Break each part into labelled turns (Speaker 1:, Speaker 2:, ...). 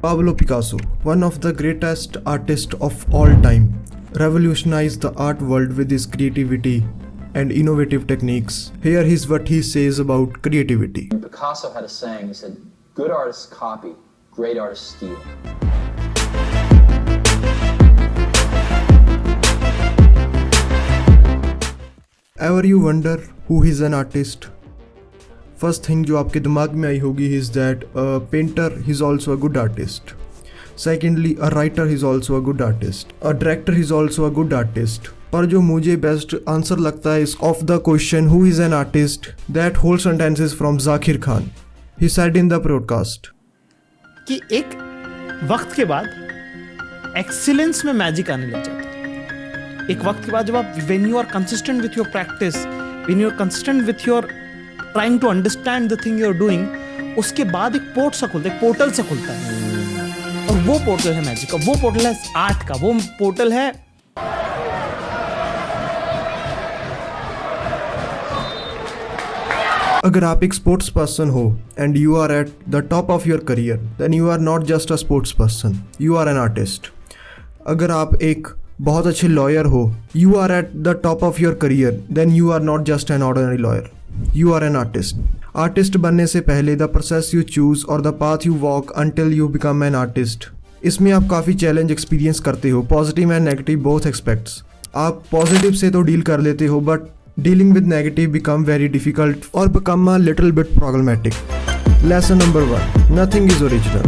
Speaker 1: Pablo Picasso, one of the greatest artists of all time, revolutionized the art world with his creativity and innovative techniques. Here is what he says about creativity.
Speaker 2: Picasso had a saying, he said, "Good artists copy, great artists steal."
Speaker 1: Ever you wonder who is an artist? First thing जो आपके दिमाग में आई होगी is that a painter is also a good artist. Secondly, a writer is also a good artist. A director is also a good artist. पर जो मुझे best answer लगता है of the question who is an artist, that whole sentence is from Zakir Khan. He said in the broadcast
Speaker 3: कि एक वक्त के बाद एक्सीलेंस में मैजिक आने लग जाता है। एक वक्त के बाद जब आप when you are consistent with your practice, when you are consistent with your trying to understand the thing you are doing, उसके बाद एक पोर्टल सा खुलता है और वो पोर्टल है मैजिक का, वो पोर्टल है आर्ट का, वो पोर्टल है
Speaker 1: अगर आप एक स्पोर्ट्स पर्सन हो and you are at the top of your career, then you are not just a sports person, you are an artist. अगर आप एक बहुत अच्छे लॉयर हो, you are at the top of your career, then you are not just an ordinary lawyer, you are an artist. Artist बनने से पहले the process you choose और the path you walk until you become an artist, इसमें आप काफ़ी challenge experience करते हो, positive and negative both aspects. आप पॉजिटिव से तो डील कर लेते हो, but dealing with negative become very difficult और become a little bit problematic. Lesson number 1, nothing is original.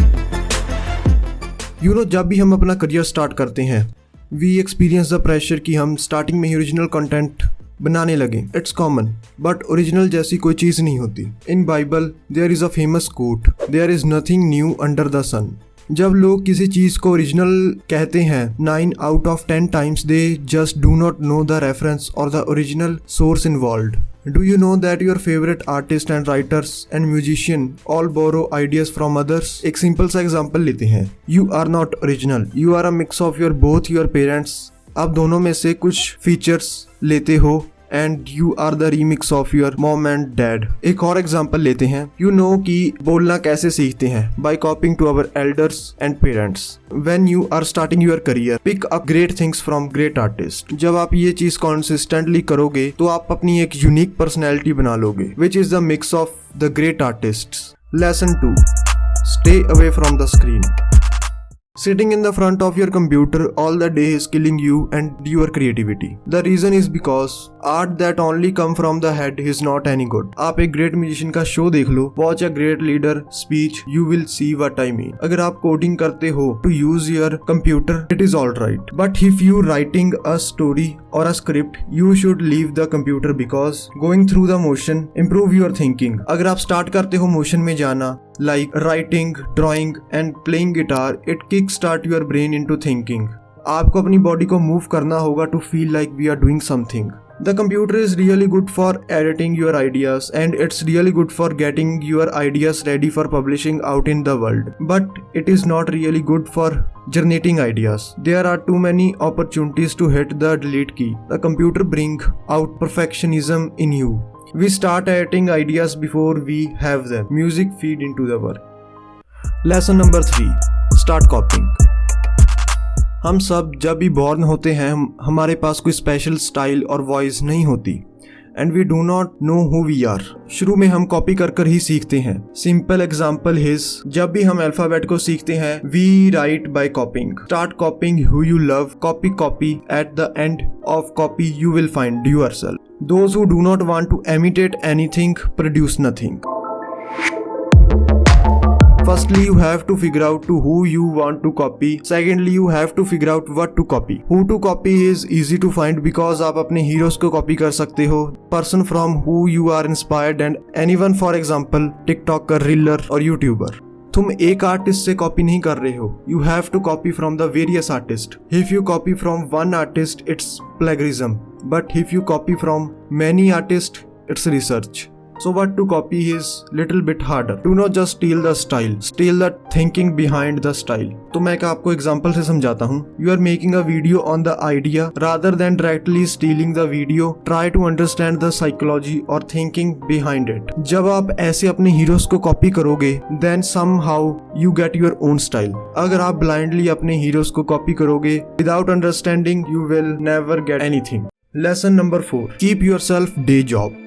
Speaker 1: You know, जब भी हम अपना करियर स्टार्ट करते हैं, वी एक्सपीरियंस द प्रेशर कि हम स्टार्टिंग में ही ओरिजिनल कंटेंट बनाने लगे। इट्स कॉमन, बट ओरिजिनल जैसी कोई चीज़ नहीं होती। In Bible there is a famous quote, there is nothing new under the sun. जब लोग किसी चीज़ को ओरिजिनल कहते हैं, 9 out of 10 times they just do not know the reference or the original source involved. Do you know that your favorite artists and writers and musician all borrow ideas from others? एक simple सा example लेते हैं। You are not original. You are a mix of both your parents. आप दोनों में से कुछ features लेते हो and you are the remix of your mom and dad. एक और एग्जांपल लेते हैं। यू नो कि बोलना कैसे सीखते हैं, by copying to our elders and parents. When you are starting your career, pick up great things from great artist. जब आप ये चीज कॉन्सिस्टेंटली करोगे तो आप अपनी एक यूनिक पर्सनैलिटी बना लोगे, which is the mix of the great artist. Lesson 2, stay away from the screen. Sitting in the front of your computer all the day is killing you and your creativity. The reason is because art that only come from the head is not any good. आप एक great musician का show देख लो, watch a great leader speech, you will see what I mean. अगर आप coding करते हो to use your computer, it is alright. But if you writing a story or a script, you should leave the computer because going through the motion improve your thinking. अगर आप start करते हो motion में जाना, like writing, drawing and playing guitar, it kickstart your brain into thinking. आपको अपनी body को move करना होगा to feel like we are doing something. The computer is really good for editing your ideas and it's really good for getting your ideas ready for publishing out in the world. But it is not really good for generating ideas. There are too many opportunities to hit the delete key. The computer bring out perfectionism in you. We start editing ideas before we have them. Music feed into the work. Lesson number 3, start copying. हम सब जब भी born होते हैं, हमारे पास कोई special style और voice नहीं होती and we do not know who we are. शुरू में हम कॉपी कर कर ही सीखते हैं। सिंपल एग्जाम्पल इज, जब भी हम अल्फाबेट को सीखते हैं, we write by copying. Start copying who you love, copy at the end of copy you will find yourself. Those who do not want to imitate anything produce nothing. Firstly, you have to figure out to who you want to copy. Secondly, you have to figure out what to copy. Who to copy is easy to find because आप अपने heroes को copy कर सकते हो. Person from who you are inspired and anyone, for example, TikToker, Reeler और YouTuber. तुम एक artist से कॉपी नहीं कर रहे हो. You have to copy from the various artists. If you copy from one artist, it's plagiarism. But if you copy from many artists, it's research. So what to copy is little bit harder. Do not just steal the style, steal the thinking behind the style. तो मैं एक आपको example से समझाता हूँ. You are making a video on the idea rather than directly stealing the video. Try to understand the psychology or thinking behind it. जब आप ऐसे अपने हीरोज को कॉपी करोगे, then somehow you get your own style. अगर आप blindly अपने heroes को कॉपी करोगे without understanding, you will never get anything. Lesson number 4. Keep yourself day job.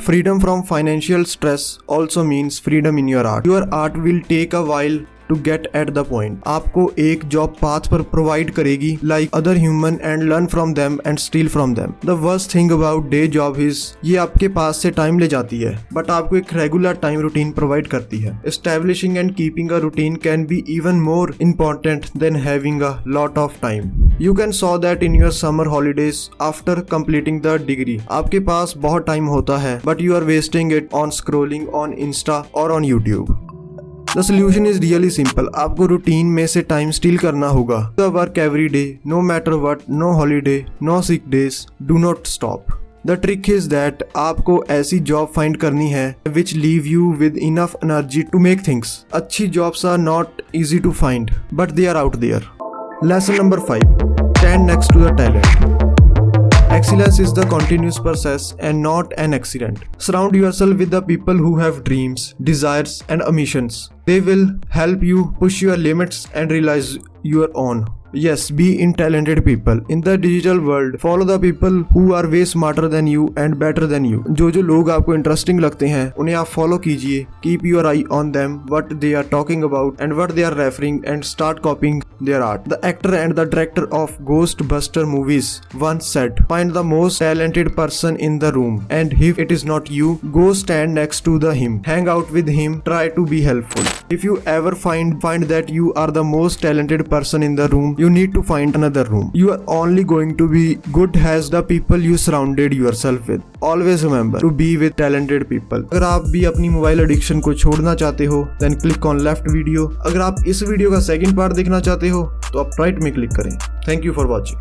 Speaker 1: Freedom from financial stress also means freedom in your art. Your art will take a while to get at the point. आपको एक job path पर provide करेगी like other human and learn from them and steal from them. The worst thing about day job is ये आपके पास से time ले जाती है बट आपको एक रेगुलर टाइम रूटीन प्रोवाइड करती है. Establishing and keeping a routine can be even more important than having a lot of time. You can saw that in your summer holidays after completing the degree. आपके पास बहुत time होता है but you are wasting it on scrolling on Insta or on YouTube. The solution is really simple. आपको routine में से time steel करना होगा. The work every day, no matter what, no holiday, no sick days, do not stop. The trick is that आपको ऐसी job find करनी है which leave you with enough energy to make things. अच्छी jobs are not easy to find, but they are out there. Lesson number 5. Stand next to the talent. Excellence is the continuous process and not an accident. Surround yourself with the people who have dreams, desires, and ambitions. They will help you push your limits and realize your own. Yes, be in talented people. In the digital world, follow the people who are way smarter than you and better than you. जो लोग आपको interesting लगते हैं उन्हें आप follow कीजिए. Keep your eye on them, what they are talking about and what they are referring, and start copying their art. The actor and the director of Ghostbuster movies once said, find the most talented person in the room, and if it is not you, go stand next to him. Hang out with him, try to be helpful. If you ever find that you are the most talented person in the room, you need to find another room. You are only going to be good as the people you surrounded yourself with. Always remember to be with talented people. अगर आप भी अपनी mobile addiction को छोड़ना चाहते हो then click on left video. अगर आप इस वीडियो का सेकंड पार्ट देखना चाहते हो तो आप राइट में क्लिक करें. Thank you for watching.